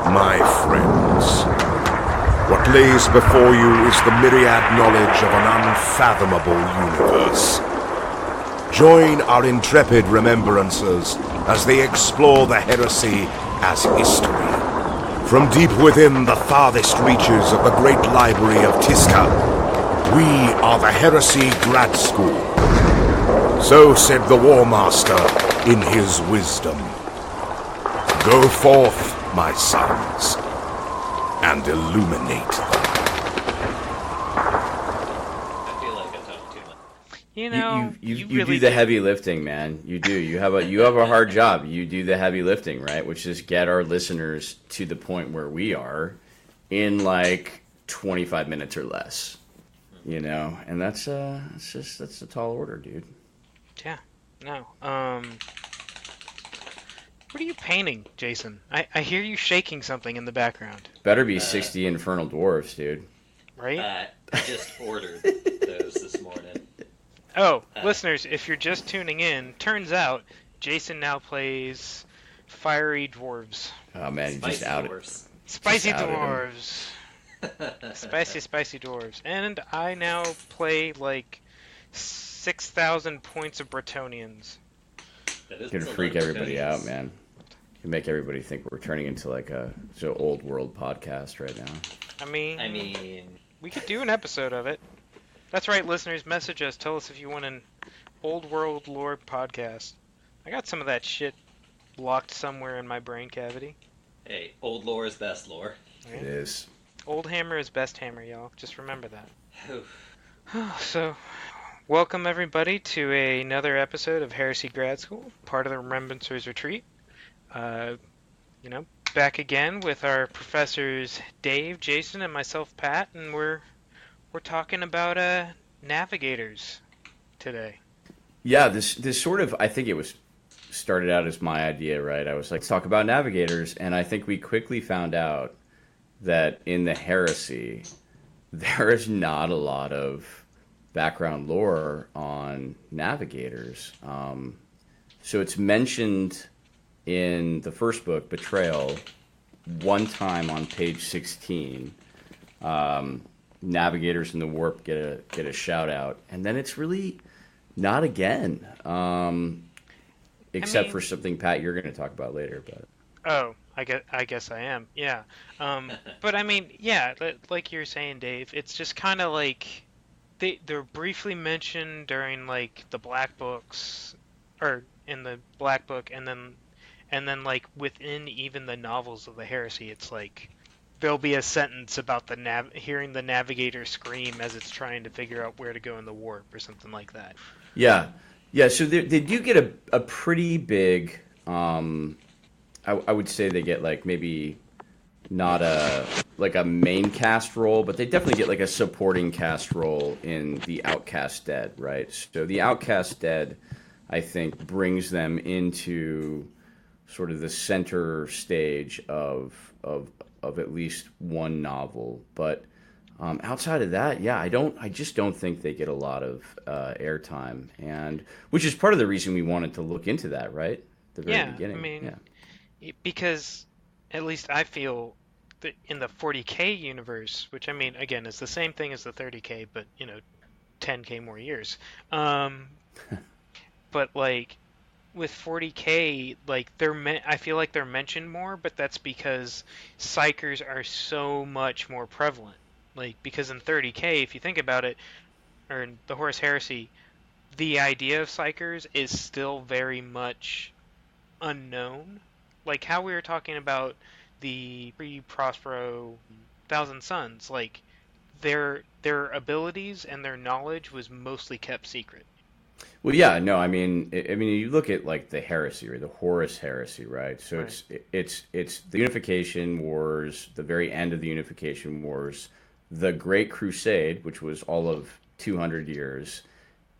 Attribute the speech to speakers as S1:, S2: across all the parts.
S1: My friends, what lays before you is the myriad knowledge of an unfathomable universe. Join our intrepid remembrancers as they explore the Heresy as history. From deep within the farthest reaches of the great library of Tisca, we are the Heresy Grad School. So said the War Master in his wisdom. Go forth, my sons, and illuminate them.
S2: I feel like I talk too much.
S3: You know,
S4: you
S3: really
S4: do the heavy lifting, man. You do. You have a hard job. You do the heavy lifting, right? Which is get our listeners to the point where we are in like 25 minutes or less. You know, and that's a tall order, dude.
S3: Yeah. No. What are you painting, Jason? I hear you shaking something in the background.
S4: Better be 60 infernal dwarfs, dude.
S3: Right?
S2: I just ordered those this morning.
S3: Oh, listeners, if you're just tuning in, turns out Jason now plays fiery dwarves.
S4: Oh man, you just out it.
S2: Dwarfs.
S3: Spicy
S4: Just outed him.
S3: dwarves. Spicy dwarves. And I now play like 6,000 points of Bretonians.
S2: That is
S4: Gonna
S2: a lot
S4: freak
S2: of
S4: everybody
S2: Bretonians.
S4: out, man. You make everybody think we're turning into like a old world podcast right now.
S3: I mean, we could do an episode of it. That's right, listeners. Message us. Tell us if you want an old world lore podcast. I got some of that shit locked somewhere in my brain cavity.
S2: Hey, old lore is best lore.
S3: Right?
S4: It is.
S3: Old hammer is best hammer, y'all. Just remember that.
S2: Oof.
S3: So, welcome everybody to another episode of Heresy Grad School, part of the Remembrancers Retreat. Back again with our professors Dave, Jason, and myself, Pat, and we're talking about Navigators today.
S4: Yeah, this sort of, I think it was started out as my idea, right? I was like, let's talk about Navigators, and I think we quickly found out that in the Heresy, there is not a lot of background lore on Navigators. So it's mentioned in the first book, Betrayal, one time on page 16. Navigators in the Warp get a shout out, and then it's really not again, except for something, Pat, you're going to talk about later. But
S3: Oh, I guess I am. Yeah. But I mean, yeah, like you're saying, Dave, it's just kind of like they're briefly mentioned during like the Black Books, or in the Black Book, and then like within even the novels of the Heresy, it's like there'll be a sentence about hearing the Navigator scream as it's trying to figure out where to go in the warp or something like that.
S4: yeah. So they do get a pretty big. I would say they get like maybe not a main cast role, but they definitely get like a supporting cast role in the Outcast Dead, right? So the Outcast Dead, I think, brings them into sort of the center stage of at least one novel. But outside of that, yeah, I just don't think they get a lot of airtime, and which is part of the reason we wanted to look into that, right? At the very beginning.
S3: I mean,
S4: yeah.
S3: because at least I feel that in the 40K universe, which I mean, again, is the same thing as the 30K, but 10K more years. But like with 40K, like I feel like they're mentioned more, but that's because psychers are so much more prevalent. Like because in 30K, if you think about it, or in the Horus Heresy, the idea of psychers is still very much unknown. Like how we were talking about the pre-Prospero Thousand Suns, like their abilities and their knowledge was mostly kept secret.
S4: Well, yeah, no, I mean, you look at like the Heresy or the Horus Heresy, right? So
S3: Right.
S4: it's the Unification Wars, the very end of the Unification Wars, the Great Crusade, which was all of 200 years,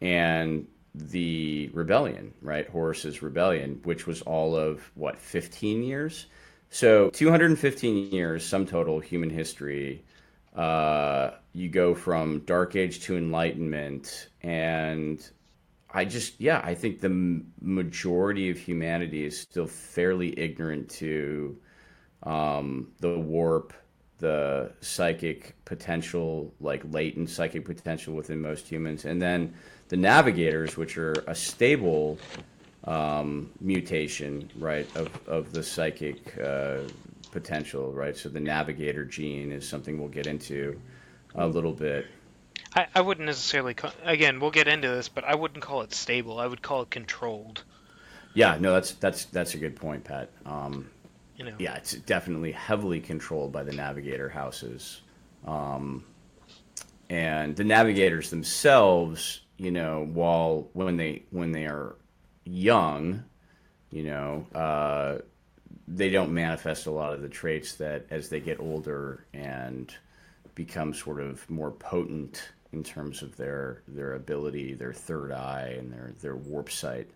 S4: and the Rebellion, right? Horus's Rebellion, which was all of 15 years. So 215 years, sum total human history. You go from Dark Age to Enlightenment, and I think the majority of humanity is still fairly ignorant to the warp, the psychic potential, like latent psychic potential within most humans, and then the navigators, which are a stable mutation, right, of the psychic potential, right? So the navigator gene is something we'll get into a little bit.
S3: I wouldn't necessarily again, we'll get into this, but I wouldn't call it stable. I would call it controlled.
S4: Yeah, no, that's a good point, Pat.
S3: You know.
S4: Yeah, it's definitely heavily controlled by the Navigator Houses. And the Navigators themselves, you know, when they are young, you know, they don't manifest a lot of the traits that as they get older and become sort of more potent in terms of their ability, their third eye, and their warp sight.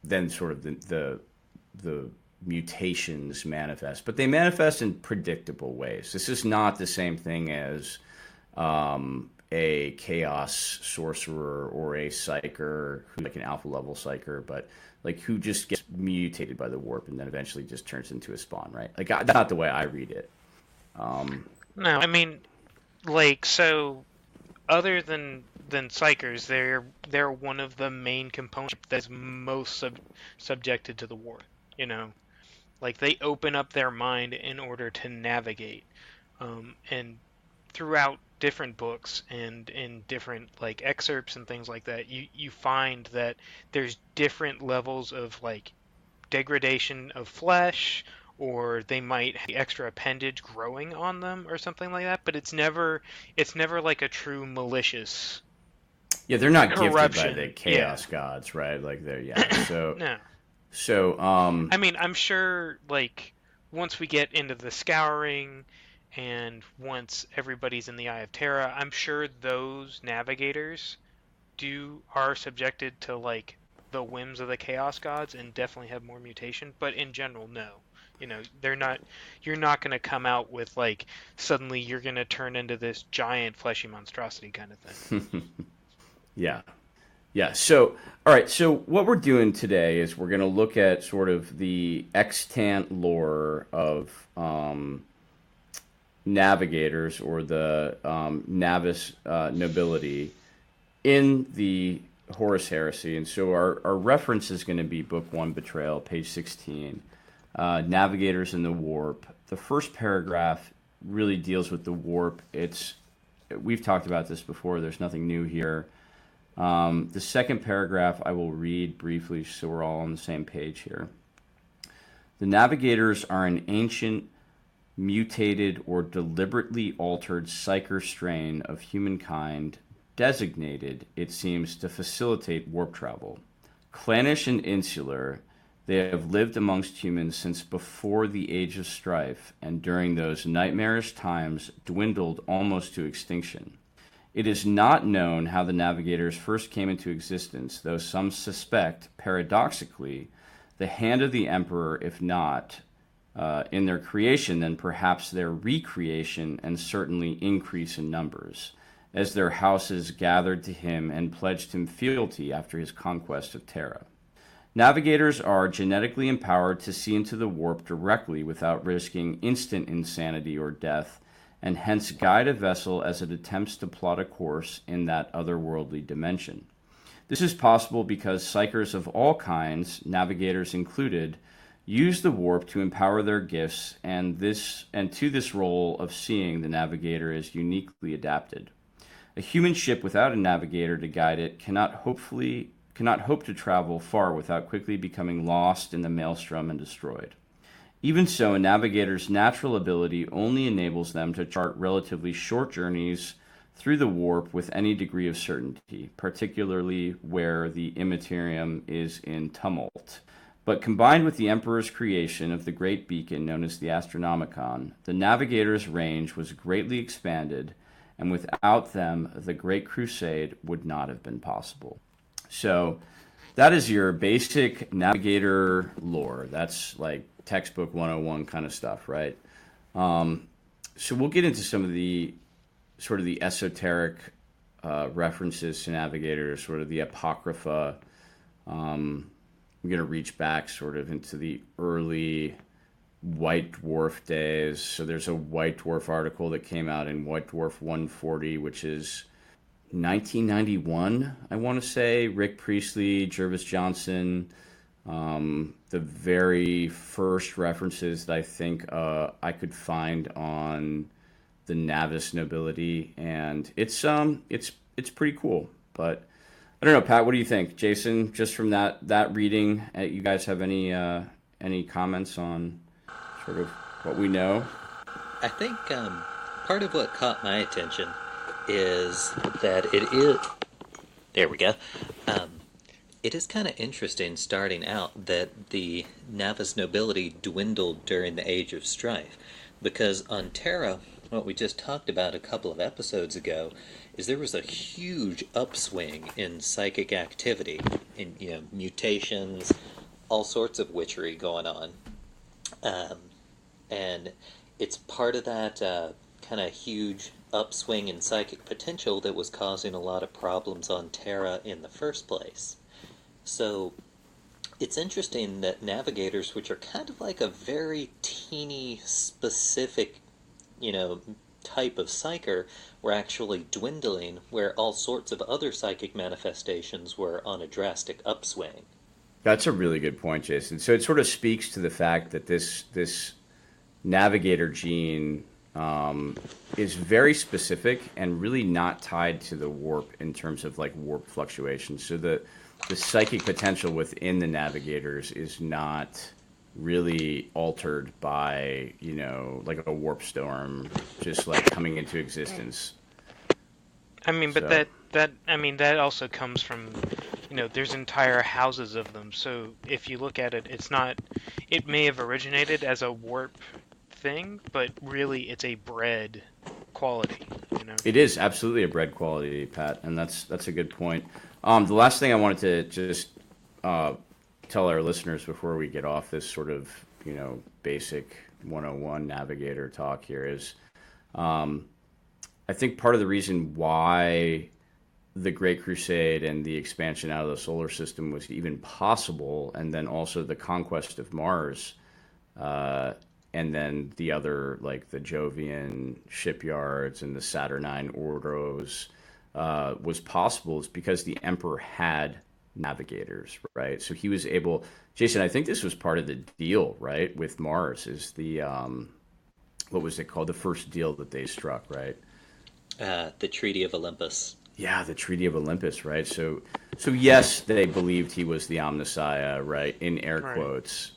S4: Then sort of the mutations manifest, but they manifest in predictable ways. This is not the same thing as a chaos sorcerer or a psyker, like an alpha level psyker, but like who just gets mutated by the warp and then eventually just turns into a spawn, right? Like that's not the way I read it.
S3: No, I mean, like, so other than psychers, they're one of the main components that's most subjected to the warp. You know, like they open up their mind in order to navigate, and throughout different books and in different like excerpts and things like that, you find that there's different levels of like degradation of flesh, or they might have extra appendage growing on them or something like that, but it's never like a true malicious.
S4: Yeah, they're not
S3: corruption.
S4: Gifted by the chaos gods, right? Like they're so
S3: No.
S4: so
S3: I mean, I'm sure like once we get into the scouring and once everybody's in the Eye of Terra, I'm sure those navigators are subjected to like the whims of the chaos gods and definitely have more mutation, but in general, no. You know, you're not going to come out with like suddenly you're going to turn into this giant fleshy monstrosity kind of thing.
S4: Yeah. Yeah. So, all right. So what we're doing today is we're going to look at sort of the extant lore of navigators or the Navis nobility in the Horus Heresy. And so our reference is going to be Book 1, Betrayal, page 16. Navigators in the Warp. The first paragraph really deals with the warp. We've talked about this before. There's nothing new here. The second paragraph I will read briefly so we're all on the same page here. The Navigators are an ancient, mutated, or deliberately altered psyker strain of humankind designated, it seems, to facilitate warp travel. Clannish and insular, they have lived amongst humans since before the Age of Strife, and during those nightmarish times dwindled almost to extinction. It is not known how the Navigators first came into existence, though some suspect, paradoxically, the hand of the Emperor, if not in their creation, then perhaps their recreation and certainly increase in numbers, as their houses gathered to him and pledged him fealty after his conquest of Terra. Navigators are genetically empowered to see into the warp directly without risking instant insanity or death, and hence guide a vessel as it attempts to plot a course in that otherworldly dimension. This is possible because psychers of all kinds, navigators included, use the warp to empower their gifts, and to this role of seeing, the navigator is uniquely adapted. A human ship without a navigator to guide it cannot hope to travel far without quickly becoming lost in the maelstrom and destroyed. Even so, a navigator's natural ability only enables them to chart relatively short journeys through the warp with any degree of certainty, particularly where the immaterium is in tumult. But combined with the Emperor's creation of the great beacon known as the Astronomicon, the navigator's range was greatly expanded, and without them, the Great Crusade would not have been possible. So that is your basic navigator lore. That's like textbook 101 kind of stuff, right? So we'll get into some of the sort of the esoteric references to navigators, sort of the apocrypha. I'm going to reach back sort of into the early White Dwarf days. So there's a White Dwarf article that came out in White Dwarf 140, which is 1991, I want to say. Rick Priestley, Jervis Johnson, the very first references that I think I could find on the Navis nobility, and it's pretty cool. But I don't know, Pat, what do you think? Jason, just from that reading, you guys have any comments on sort of what we know?
S2: I think part of what caught my attention is that it is. There we go. It is kind of interesting starting out that the Navis nobility dwindled during the Age of Strife, because on Terra, what we just talked about a couple of episodes ago, is there was a huge upswing in psychic activity, in mutations, all sorts of witchery going on, and it's part of that kind of huge upswing in psychic potential that was causing a lot of problems on Terra in the first place. So it's interesting that Navigators, which are kind of like a very teeny specific, type of psyker, were actually dwindling, where all sorts of other psychic manifestations were on a drastic upswing.
S4: That's a really good point, Jason. So it sort of speaks to the fact that this Navigator gene is very specific and really not tied to the warp in terms of like warp fluctuations. So the psychic potential within the Navigators is not really altered by, like a warp storm just like coming into existence.
S3: I mean, but
S4: So-
S3: that also comes from, there's entire houses of them. So if you look at it, it may have originated as a warp thing, but really it's a bred quality,
S4: It is absolutely a bread quality, Pat, and that's a good point. The last thing I wanted to just tell our listeners before we get off this sort of basic 101 Navigator talk here is, I think part of the reason why the Great Crusade and the expansion out of the solar system was even possible, and then also the conquest of Mars, and then the other, like the Jovian shipyards and the Saturnine Ordos, was possible is because the Emperor had navigators, right? So he was able. Jason, I think this was part of the deal, right, with Mars, is the what was it called? The first deal that they struck, right?
S2: The Treaty of Olympus.
S4: Yeah, the Treaty of Olympus, right? So yes, they believed he was the Omnissiah, right? In air
S3: Right.
S4: quotes.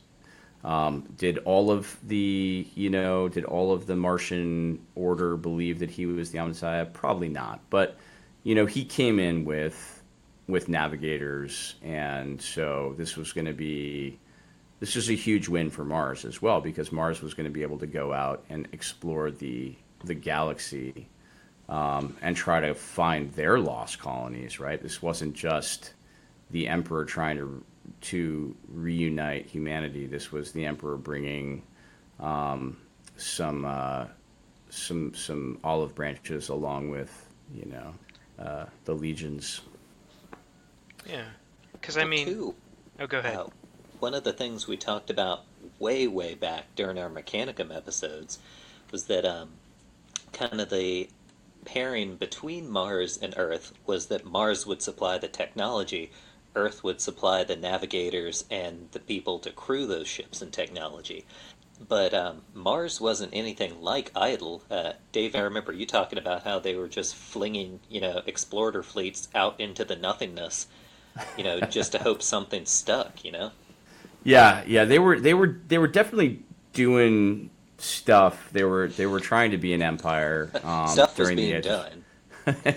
S4: Did all of the Martian order believe that he was the Omnissiah? Probably not. But he came in with navigators, and so this was a huge win for Mars as well, because Mars was going to be able to go out and explore the galaxy, and try to find their lost colonies, right? This wasn't just the Emperor trying to reunite humanity. This was the Emperor bringing some olive branches along with the legions.
S3: Yeah. Because
S2: Two,
S3: oh, go ahead.
S2: one of the things we talked about way, way back during our Mechanicum episodes was that kind of the pairing between Mars and Earth was that Mars would supply the technology, Earth would supply the navigators and the people to crew those ships and technology. But Mars wasn't anything like idle. Dave, I remember you talking about how they were just flinging, explorer fleets out into the nothingness, just to hope something stuck,
S4: Yeah, they were definitely doing stuff. They were trying to be an empire
S2: Stuff was
S4: during the
S2: being
S4: Age of-
S2: done.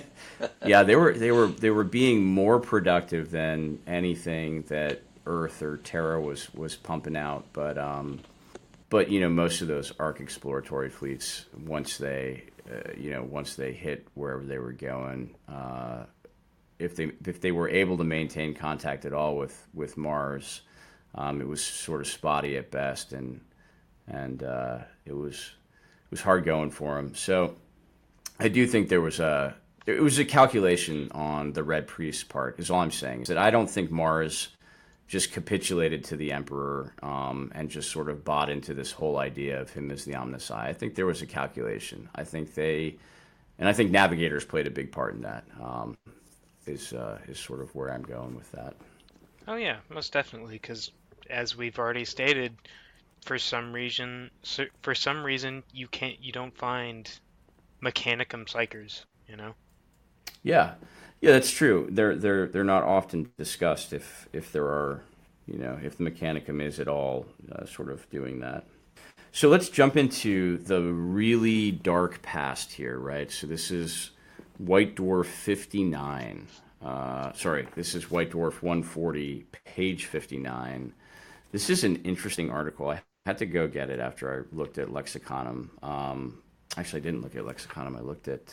S4: Yeah, they were being more productive than anything that Earth or Terra was pumping out. But most of those arc exploratory fleets, once they hit wherever they were going, if they were able to maintain contact at all with Mars, it was sort of spotty at best, and it was hard going for them. So I do think it was a calculation on the Red Priest's part, is all I'm saying. Is that I don't think Mars just capitulated to the Emperor, and just sort of bought into this whole idea of him as the Omnisci. I think there was a calculation. I think Navigators played a big part in that. Is sort of where I'm going with that.
S3: Oh yeah, most definitely. Because as we've already stated, for some reason you don't find Mechanicum Psychers. You know.
S4: Yeah, yeah, that's true. They're not often discussed if there are, if the Mechanicum is at all sort of doing that. So let's jump into the really dark past here, right? So this is White Dwarf 59. This is White Dwarf 140, page 59. This is an interesting article. I had to go get it after I looked at Lexiconum. Actually, I didn't look at Lexiconum. I looked at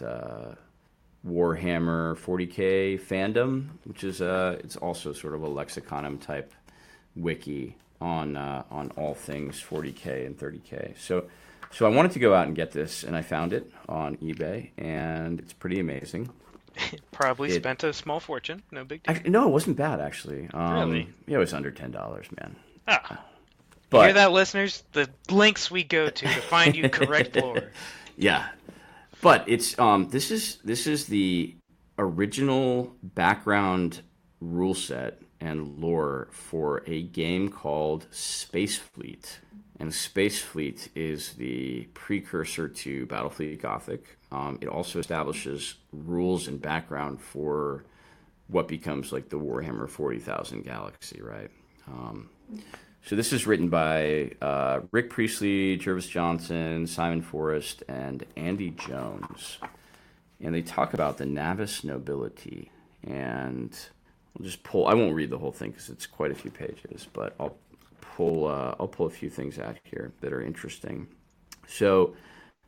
S4: Warhammer 40K Fandom, which is it's also sort of a Lexiconum type wiki on all things 40K and 30K. So I wanted to go out and get this, and I found it on eBay, and it's pretty amazing.
S3: Probably spent a small fortune. No big deal.
S4: No, it wasn't bad actually.
S3: Really?
S4: Yeah, it was under $10, man.
S3: But you hear that, listeners? The links we go to find you correct lore.
S4: Yeah, but it's this is the original background rule set and lore for a game called Space Fleet. And Space Fleet is the precursor to Battlefleet Gothic. It also establishes rules and background for what becomes like the Warhammer 40,000 galaxy, right? So this is written by Rick Priestley, Jervis Johnson, Simon Forrest, and Andy Jones. And they talk about the Navis nobility. And I'll just pull, I won't read the whole thing because it's quite a few pages, but I'll pull a few things out here that are interesting. So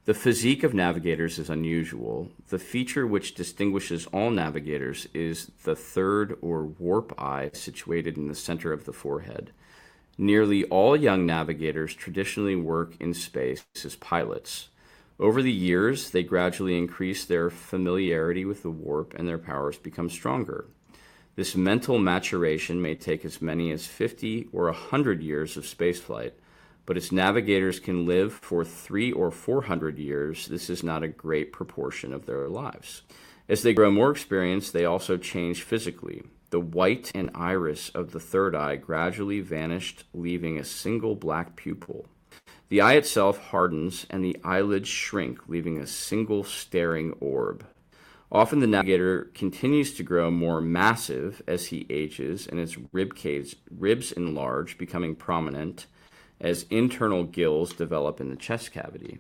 S4: the physique of navigators is unusual. The feature which distinguishes all navigators is the third or warp eye situated in the center of the forehead. Nearly all young navigators traditionally work in space as pilots. Over the years, they gradually increase their familiarity with the warp and their powers become stronger. This mental maturation may take as many as 50 or 100 years of spaceflight, but as navigators can live for 300 or 400 years, this is not a great proportion of their lives. As they grow more experienced, they also change physically. The white and iris of the third eye gradually vanished, leaving a single black pupil. The eye itself hardens, and the eyelids shrink, leaving a single staring orb. Often the navigator continues to grow more massive as he ages, and his ribs enlarge, becoming prominent as internal gills develop in the chest cavity.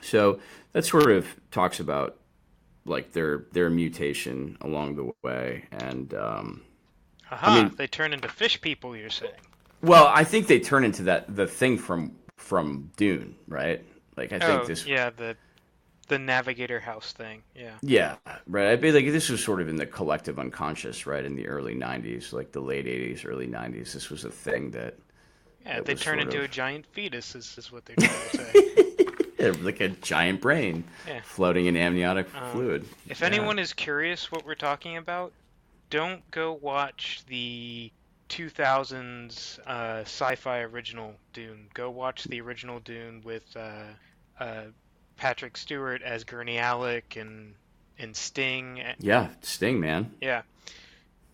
S4: So that sort of talks about like their mutation along the way, and
S3: they turn into fish people, you're saying?
S4: Well, I think they turn into the thing from Dune, right? Like I think
S3: the Navigator house thing, yeah.
S4: Yeah, right. I mean, like this was sort of in the collective unconscious, right? In the early '90s, like the late '80s, early '90s, this was a thing that.
S3: Yeah, they turn into a giant fetus, is what they're trying to say.
S4: Yeah, like a giant brain floating in amniotic fluid.
S3: If anyone is curious what we're talking about, don't go watch the 2000s sci-fi original Dune. Go watch the original Dune with Patrick Stewart as Gurney Alec and Sting.
S4: Yeah, Sting, man.
S3: Yeah.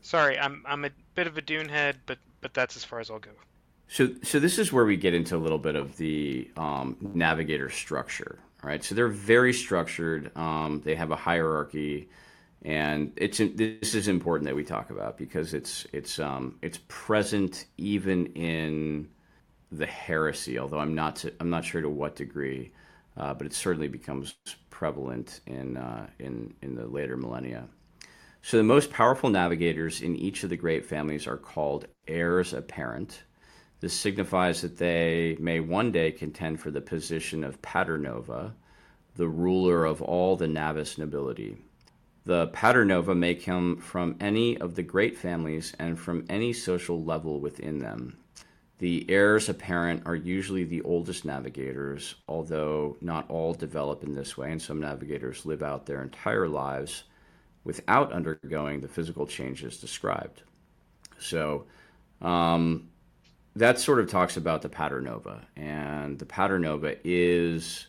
S3: Sorry, I'm a bit of a Dune head, but that's as far as I'll go.
S4: So this is where we get into a little bit of the navigator structure. All right, so they're very structured. They have a hierarchy, and this is important that we talk about because it's present even in the Heresy. Although I'm not sure to what degree, but it certainly becomes prevalent in the later millennia. So the most powerful navigators in each of the great families are called heirs apparent. This signifies that they may one day contend for the position of Paternova, the ruler of all the Navis nobility. The Paternova may come from any of the great families and from any social level within them. The heirs apparent are usually the oldest navigators, although not all develop in this way, and some navigators live out their entire lives without undergoing the physical changes described. So That sort of talks about the Paternova, and the Paternova is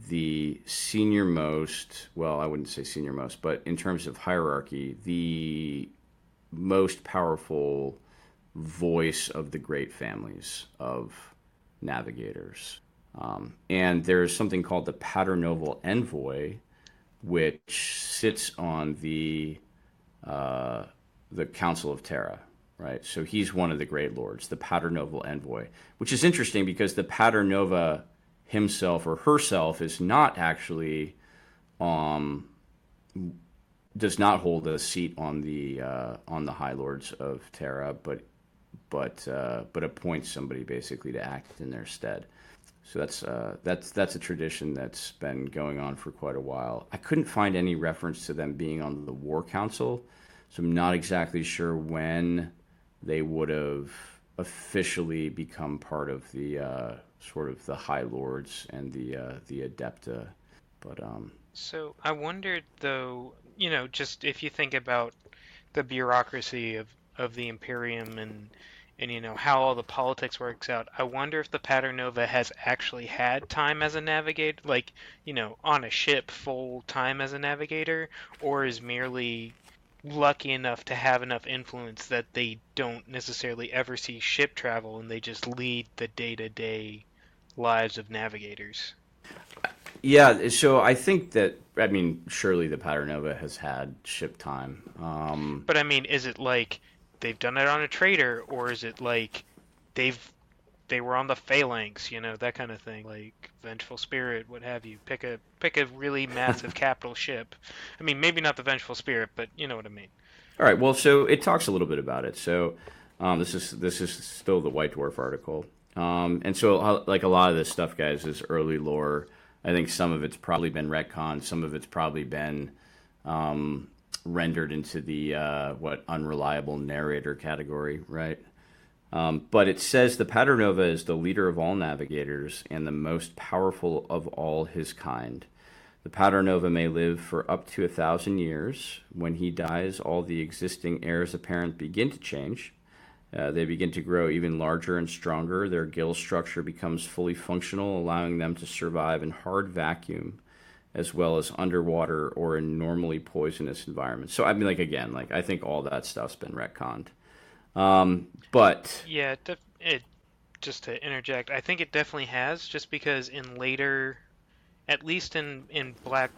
S4: the senior most, well, I wouldn't say senior most, but in terms of hierarchy, the most powerful voice of the great families of navigators. And there's something called the Paternoval Envoy, which sits on the Council of Terra, right? So he's one of the great lords, the Paternoval Envoy, which is interesting because the Paternova himself or herself is not actually does not hold a seat on the High Lords of Terra, but appoints somebody basically to act in their stead. So that's a tradition that's been going on for quite a while. I couldn't find any reference to them being on the War Council, so I'm not exactly sure when they would have officially become part of the sort of the High Lords and the Adepta. But
S3: So I wondered, though, just if you think about the bureaucracy of the Imperium and how all the politics works out, I wonder if the Paternova has actually had time as a navigator, like, on a ship full time as a navigator, or is merely lucky enough to have enough influence that they don't necessarily ever see ship travel and they just lead the day-to-day lives of navigators.
S4: yeah, so I think that, I mean, surely the Paternova has had ship time.
S3: But I mean, is it like they've done it on a trader, or is it like they were on the Phalanx, that kind of thing, like Vengeful Spirit, what have you. Pick a really massive capital ship. I mean, maybe not the Vengeful Spirit, but you know what I mean.
S4: All right, well, so it talks a little bit about it. So this is still the White Dwarf article, and so like a lot of this stuff, guys, is early lore. I think some of it's probably been retconned, some of it's probably been rendered into the unreliable narrator category, right? But it says the Paternova is the leader of all navigators and the most powerful of all his kind. The Paternova may live for up to 1,000 years. When he dies, all the existing heirs apparent begin to change. They begin to grow even larger and stronger. Their gill structure becomes fully functional, allowing them to survive in hard vacuum, as well as underwater or in normally poisonous environments. So I mean, like, again, like, I think all that stuff's been retconned. But
S3: yeah, it just to interject, I think it definitely has, just because in later, at least in Black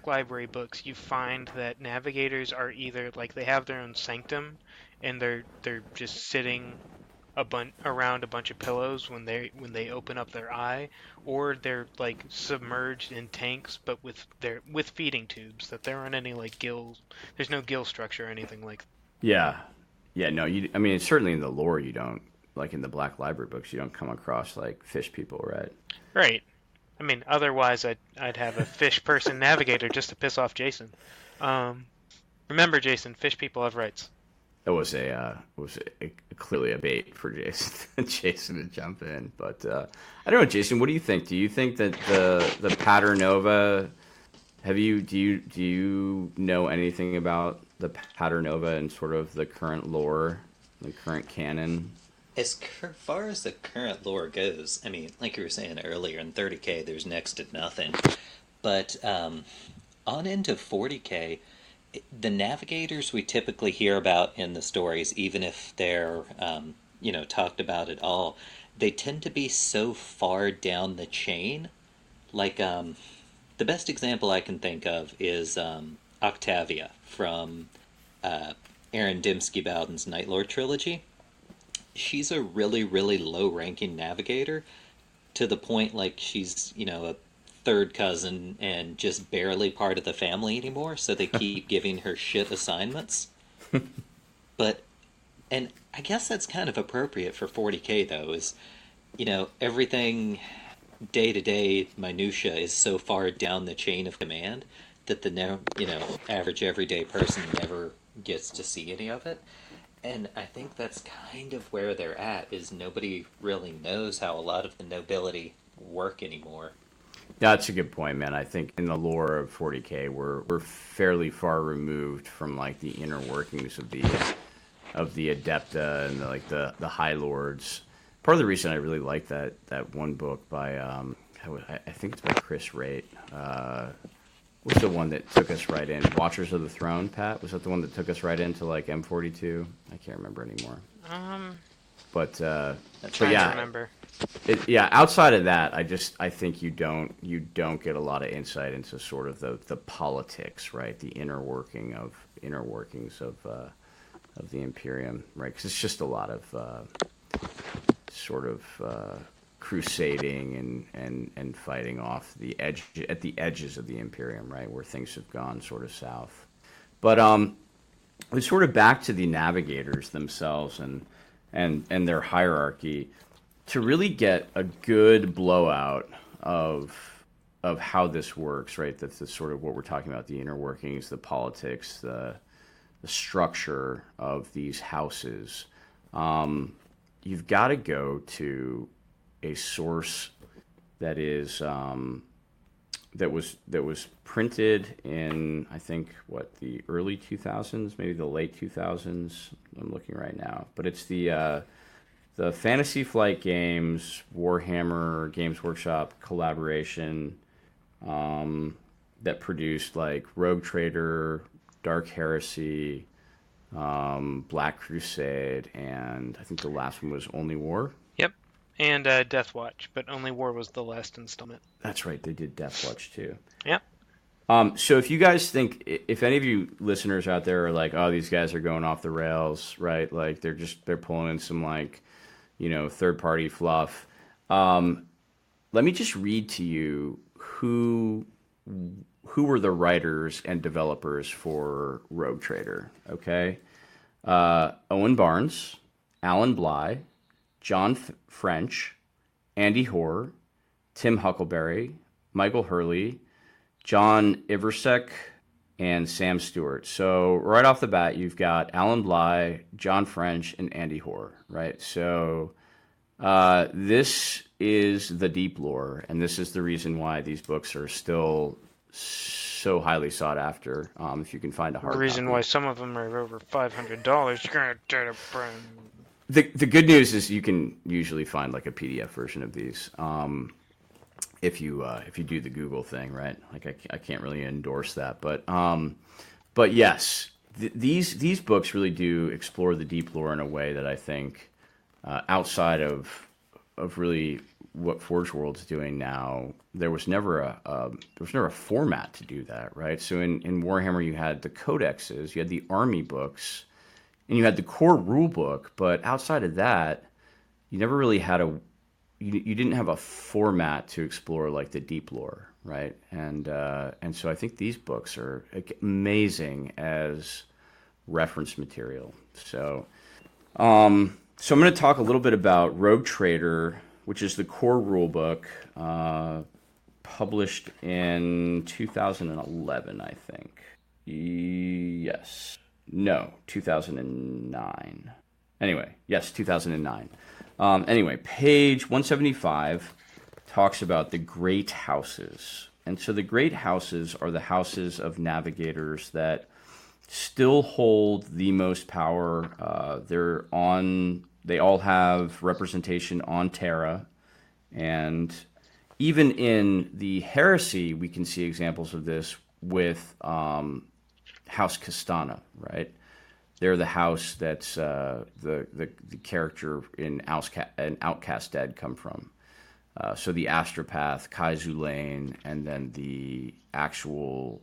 S3: Library books, you find that navigators are either like they have their own sanctum, and they're just sitting around a bunch of pillows when they open up their eye, or they're like submerged in tanks, but with feeding tubes, that there aren't any like gills. There's no gill structure or anything like.
S4: yeah, no, I mean, certainly in the lore, you don't, like in the Black Library books, you don't come across like fish people, right?
S3: Right. I mean, otherwise I'd have a fish person navigator just to piss off Jason. Remember, Jason, fish people have rights.
S4: That was clearly a bait for Jason to jump in. But I don't know, Jason. What do you think? Do you think that the Paternova? Do you know anything about the Paternova and sort of the current lore, the current canon?
S2: As far as the current lore goes, I mean, like you were saying earlier, in 30K there's next to nothing. But on into 40K, the navigators we typically hear about in the stories, even if they're talked about at all, they tend to be so far down the chain. Like the best example I can think of is Octavia from Aaron Dymsky-Bowden's Night Lord trilogy. She's a really, really low-ranking navigator, to the point like she's a third cousin and just barely part of the family anymore, so they keep giving her shit assignments. And I guess that's kind of appropriate for 40K, though, is, everything day-to-day minutia is so far down the chain of command that the average everyday person never gets to see any of it. And I think that's kind of where they're at, is nobody really knows how a lot of the nobility work anymore.
S4: That's a good point, man. I think in the lore of 40K, we're fairly far removed from like the inner workings of the Adepta and the High Lords. Part of the reason I really like that one book by I think it's by Chris Raitt. What's the one that took us right in? Watchers of the Throne, Pat? Was that the one that took us right into like M42? I can't remember anymore. But
S3: I'm trying to remember.
S4: Outside of that, I think you don't get a lot of insight into sort of the politics, right? The inner workings of the Imperium, right? Because it's just a lot of sort of crusading and fighting off at the edges of the Imperium, right, where things have gone sort of south. But it's sort of back to the Navigators themselves and their hierarchy to really get a good blowout of how this works, right? That's sort of what we're talking about: the inner workings, the politics, the structure of these houses. You've got to go to a source that is that was printed in, I think, the early 2000s, maybe the late 2000s. I'm looking right now, but it's the Fantasy Flight Games Warhammer Games Workshop collaboration that produced like Rogue Trader, Dark Heresy, Black Crusade, and I think the last one was Only War.
S3: Yep, and Death Watch, but Only War was the last installment. That's
S4: right, they did Death Watch too.
S3: Yeah.
S4: So if you guys think, if any of you listeners out there are like, oh, these guys are going off the rails, right? Like they're pulling in some like, third-party fluff. Let me just read to you who were the writers and developers for Rogue Trader, okay? Owen Barnes, Alan Bly, John French, Andy Hoare, Tim Huckleberry, Michael Hurley, John Iversek, and Sam Stewart. So right off the bat, you've got Alan Bly, John French, and Andy Hoare, right? So this is the deep lore, and this is the reason why these books are still so highly sought after. If you can find a hard
S3: copy. The reason why some of them are over $500.
S4: The good news is you can usually find like a PDF version of these. If you do the Google thing, right? Like I can't really endorse that, but yes, these books really do explore the deep lore in a way that I think outside of really what Forge World's doing now, there was never a format to do that, right? So in Warhammer you had the codexes, you had the army books, and you had the core rule book, but outside of that, you never really had you didn't have a format to explore like the deep lore, right? And so I think these books are amazing as reference material. So I'm going to talk a little bit about Rogue Trader, which is the core rule book, published in 2011, I think. Yes. No, 2009. Anyway, yes, 2009. Anyway, page 175 talks about the Great Houses. And so the Great Houses are the houses of navigators that still hold the most power. They all have representation on Terra. And even in the Heresy, we can see examples of this with House Castana, right? They're the house that's the character in Outcast Dead come from. So the Astropath, Kai Zulaine, and then the actual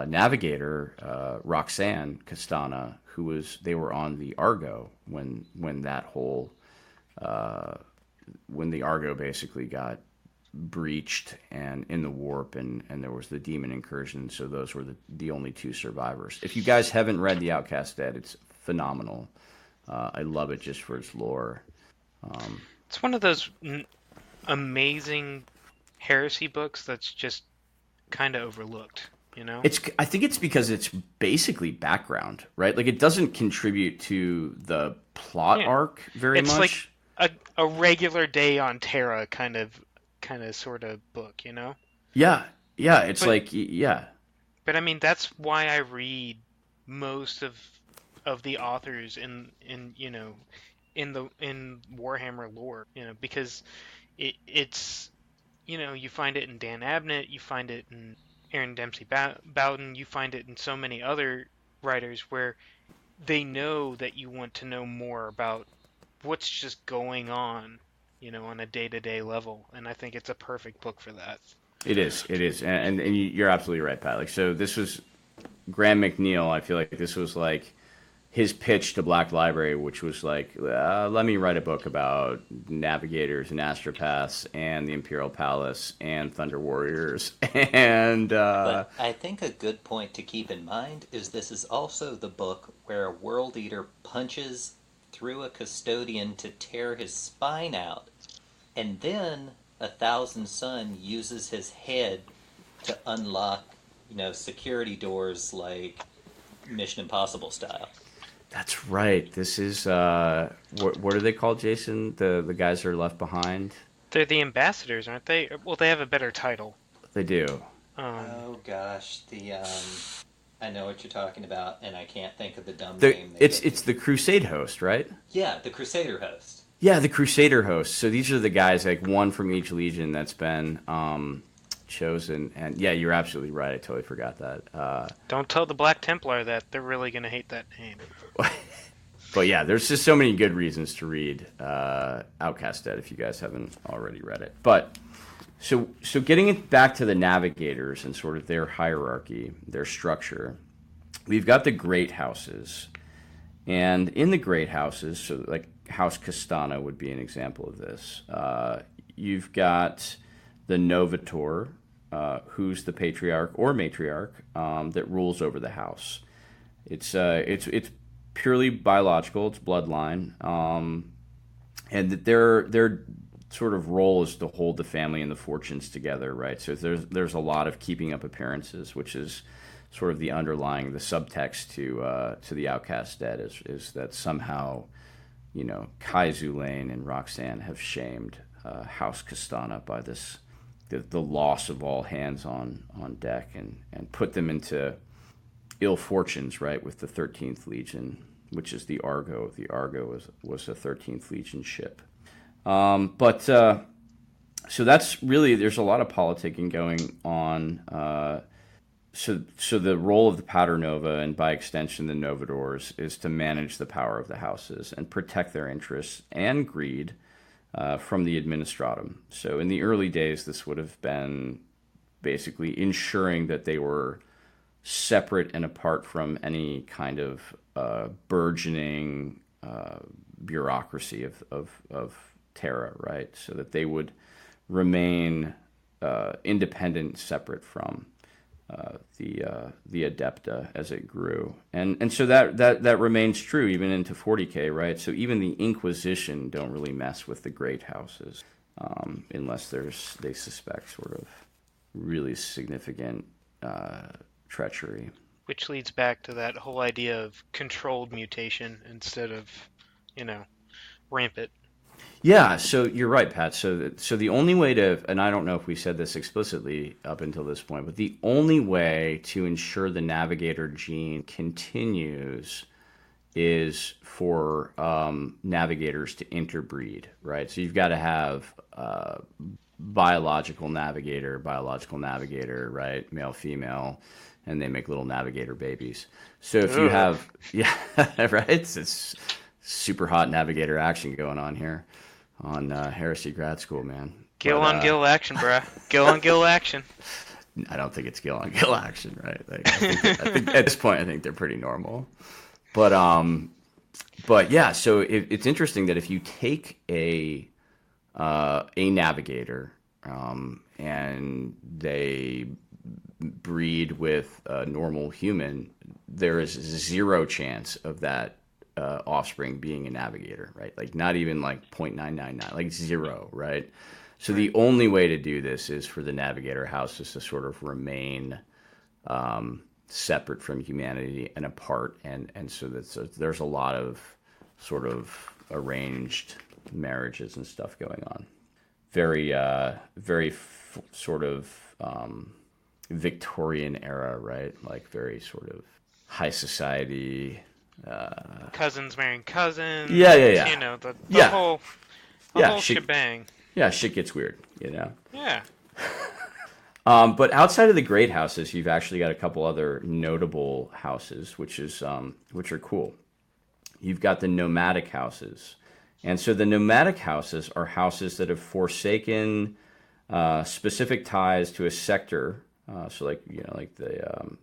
S4: navigator, Roxanne Castana, they were on the Argo when that whole when the Argo basically got breached and in the warp, and there was the demon incursion. So those were the only two survivors. If you guys haven't read the Outcast Dead, it's phenomenal. I love it just for its lore.
S3: It's one of those amazing heresy books that's just kind of overlooked,
S4: I think it's because it's basically background, right? Like it doesn't contribute to the plot arc very much.
S3: It's like a regular day on Terra kind of sort of book,
S4: Yeah, it's
S3: But I mean, that's why I read most of of the authors in in Warhammer lore, because it's you find it in Dan Abnett, you find it in Aaron Dempsey Bowden, you find it in so many other writers where they know that you want to know more about what's just going on a day-to-day level, and I think it's a perfect book for that.
S4: It is, and you're absolutely right, Pat. Like, so this was Graham McNeil. I feel like this was like his pitch to Black Library, which was like, let me write a book about Navigators and Astropaths and the Imperial Palace and Thunder Warriors. And
S2: But I think a good point to keep in mind is this is also the book where a World Eater punches through a custodian to tear his spine out, and then a Thousand Sun uses his head to unlock, security doors like Mission Impossible style.
S4: that's right. This is what are they called, Jason? The guys that are left behind.
S3: They're the ambassadors, aren't they? Well, they have a better title.
S4: They do.
S2: Oh gosh, I know what you're talking about, and I can't think of the dumb
S4: The,
S2: name.
S4: it's the Crusade host, right?
S2: Yeah, the Crusader host.
S4: Yeah, the Crusader host. So these are the guys, like one from each legion that's been chosen. And yeah, you're absolutely right. I totally forgot that.
S3: Don't tell the Black Templar that. They're really going to hate that name.
S4: But yeah, there's just so many good reasons to read Outcast Dead if you guys haven't already read it. But so getting it back to the Navigators and sort of their hierarchy, their structure, we've got the Great Houses. And in the Great Houses, so like House Castana would be an example of this. You've got the Novator, who's the patriarch or matriarch that rules over the house. It's purely biological. It's bloodline, and their sort of role is to hold the family and the fortunes together, right? So there's a lot of keeping up appearances, which is sort of the subtext to the Outcast Dead is that somehow, Kai Zulaine and Roxanne have shamed House Castana by the loss of all hands on deck and put them into ill fortunes, right, with the 13th Legion, which is the Argo. The Argo was a 13th Legion ship. So that's really, there's a lot of politicking going on. So the role of the Pater Nova, and by extension the Novadors, is to manage the power of the houses and protect their interests and greed from the Administratum. So in the early days, this would have been basically ensuring that they were separate and apart from any kind of burgeoning bureaucracy of Terra, right? So that they would remain independent, separate from the Adepta as it grew, and so that remains true even into 40K, right? So even the Inquisition don't really mess with the Great Houses unless they suspect sort of really significant treachery.
S3: Which leads back to that whole idea of controlled mutation instead of, rampant.
S4: Yeah, so you're right, Pat. So the only way to, and I don't know if we said this explicitly up until this point, but the only way to ensure the Navigator gene continues is for Navigators to interbreed, right? So you've got to have biological Navigator, right? Male, female, and they make little Navigator babies. So if you have, yeah, right? It's super hot Navigator action going on here on Heresy Grad School, man.
S3: Gill on gill action, bruh. Gill on gill action.
S4: I don't think it's gill on gill action, right? Like, I think at this point, I think they're pretty normal. But yeah, so it's interesting that if you take a Navigator and they breed with a normal human, there is zero chance of that offspring being a Navigator, right? Like not even like 0.999, like zero, right? So the only way to do this is for the Navigator houses to sort of remain separate from humanity and apart, and so there's a lot of sort of arranged marriages and stuff going on. Very sort of Victorian era, right? Like very sort of high society,
S3: Cousins marrying cousins.
S4: Yeah.
S3: You know, the
S4: Yeah.
S3: whole
S4: shit,
S3: shebang.
S4: yeah, shit gets weird, you know.
S3: Yeah.
S4: But outside of the great houses, you've actually got a couple other notable houses, which are cool. You've got the nomadic houses, and so the nomadic houses are houses that have forsaken specific ties to a sector. So, like like the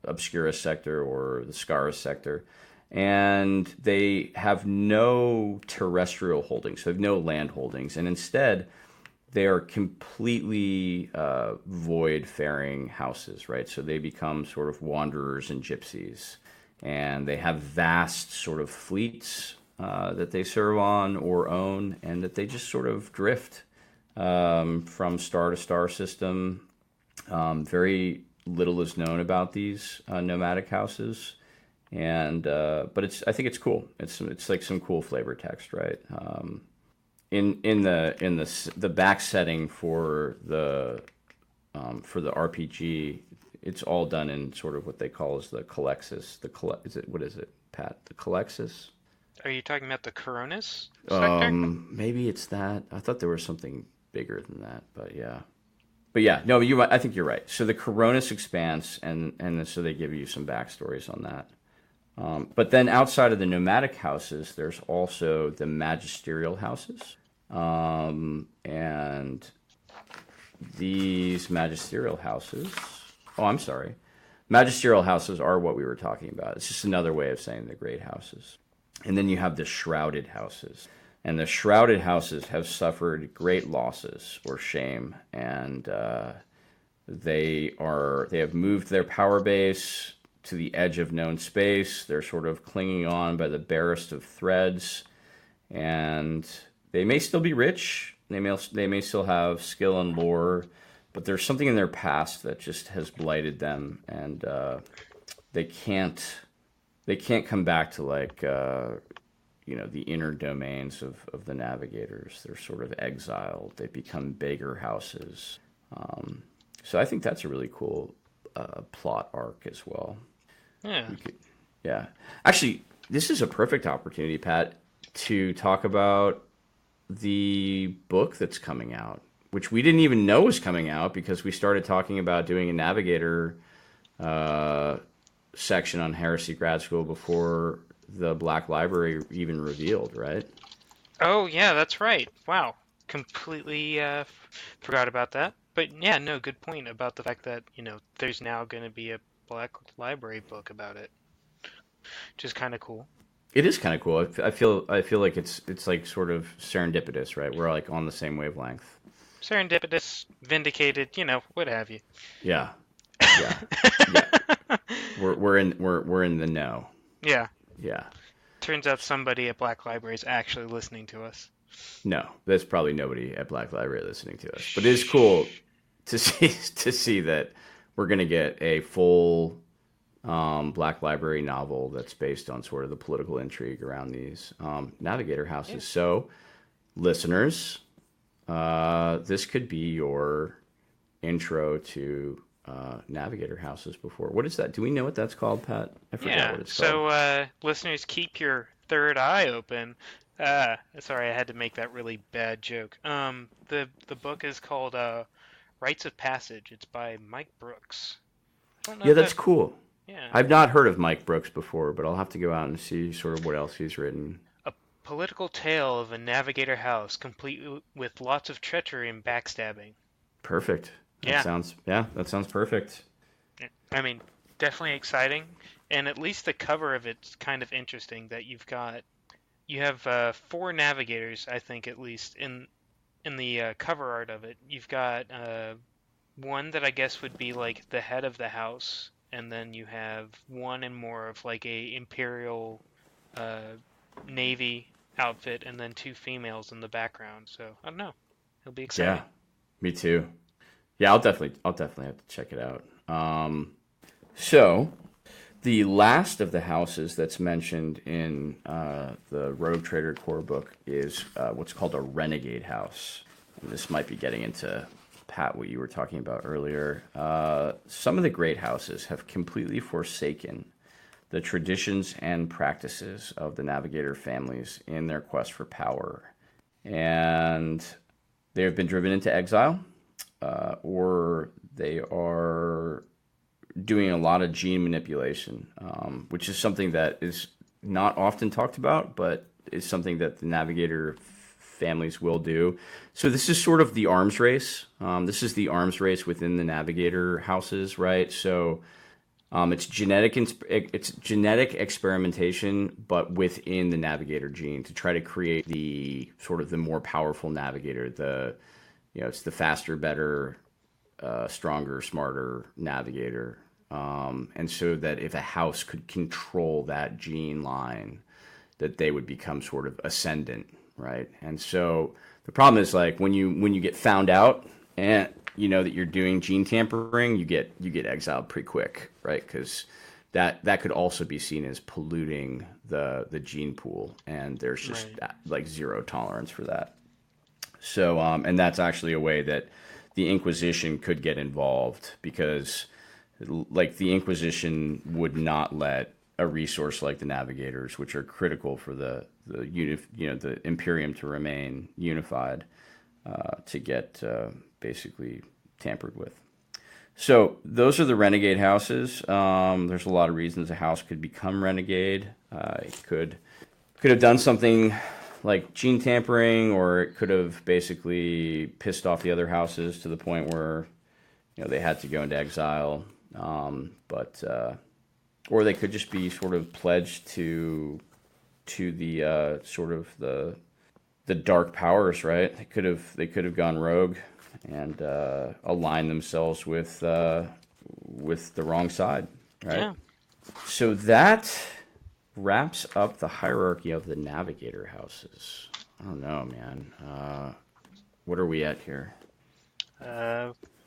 S4: Obscura sector or the Scaras sector, and they have no terrestrial holdings, so they have no land holdings, and instead they are completely void-faring houses, right? So they become sort of wanderers and gypsies, and they have vast sort of fleets that they serve on or own, and that they just sort of drift from star to star system. Very little is known about these nomadic houses, and but I think it's cool. It's like some cool flavor text, right? In the back setting for the RPG, it's all done in sort of what they call as the Calexis. What is it, Pat? The Calexis?
S3: Are you talking about the Coronis sector?
S4: Maybe it's that. I thought there was something bigger than that, but yeah. But yeah, no, I think you're right. So the Coronis Expanse, and so they give you some backstories on that. But then outside of the nomadic houses, there's also the magisterial houses. And these magisterial houses... Oh, I'm sorry. Magisterial houses are what we were talking about. It's just another way of saying the great houses. And then you have the shrouded houses. And the shrouded houses have suffered great losses or shame, and they have moved their power base to the edge of known space. They're sort of clinging on by the barest of threads, and they may still be rich. They may still have skill and lore, but there's something in their past that just has blighted them, and they can't come back to like the inner domains of the Navigators. They're sort of exiled. They become beggar houses. So I think that's a really cool plot arc as well.
S3: Yeah.
S4: Actually, this is a perfect opportunity, Pat, to talk about the book that's coming out, which we didn't even know was coming out because we started talking about doing a Navigator section on Heresy Grad School before the Black Library even revealed, right?
S3: Oh, yeah, that's right. Wow. Completely forgot about that. But yeah, no, good point about the fact that, there's now going to be a Black Library book about it, which is kind of cool.
S4: It is kind of cool. I feel like it's like sort of serendipitous, right? We're like on the same wavelength.
S3: Serendipitous, vindicated, what have you.
S4: Yeah. We're in the know.
S3: Yeah.
S4: Yeah.
S3: Turns out somebody at Black Library is actually listening to us.
S4: No, there's probably nobody at Black Library listening to us. But it is cool to see that we're going to get a full Black Library novel that's based on sort of the political intrigue around these Navigator houses. Yeah. So, listeners, this could be your intro to Navigator houses before. What is that? Do we know what that's called, Pat? I forgot what it's called.
S3: So, listeners, keep your third eye open. Sorry, I had to make that really bad joke. The book is called Rites of Passage. It's by Mike Brooks.
S4: Yeah, that's cool.
S3: Yeah.
S4: I've not heard of Mike Brooks before, but I'll have to go out and see sort of what else he's written.
S3: A political tale of a Navigator house, complete with lots of treachery and backstabbing.
S4: Perfect. That sounds perfect.
S3: I mean, definitely exciting, and at least the cover of it's kind of interesting. That you have 4 Navigators, I think, at least in the cover art of it. You've got one that I guess would be like the head of the house, and then you have one and more of like a Imperial Navy outfit, and then 2 females in the background. So I don't know, it'll be exciting.
S4: Yeah, me too. Yeah, I'll definitely have to check it out. So, the last of the houses that's mentioned in the Rogue Trader core book is what's called a Renegade house. And this might be getting into, Pat, what you were talking about earlier. Some of the great houses have completely forsaken the traditions and practices of the Navigator families in their quest for power. And they have been driven into exile, or they are doing a lot of gene manipulation, which is something that is not often talked about, but is something that the Navigator families will do. So this is sort of the arms race. This is the arms race within the Navigator houses, right? So it's genetic experimentation, but within the Navigator gene to try to create the sort of the more powerful Navigator. It's the faster, better, stronger, smarter Navigator. And so that if a house could control that gene line, that they would become sort of ascendant, right? And so the problem is like when you get found out and you know that you're doing gene tampering, you get exiled pretty quick, right? Because that could also be seen as polluting the gene pool, and there's just like zero tolerance for that. So and that's actually a way that the Inquisition could get involved, because like the Inquisition would not let a resource like the Navigators, which are critical for the Imperium to remain unified, to get basically tampered with. So those are the renegade houses. There's a lot of reasons a house could become renegade. It could have done something like gene tampering, or it could have basically pissed off the other houses to the point where they had to go into exile. Or they could just be sort of pledged to the sort of the dark powers, right? They could have gone rogue and aligned themselves with the wrong side, right?
S3: Yeah.
S4: So that wraps up the hierarchy of the Navigator houses. I don't know, man. What are we at here?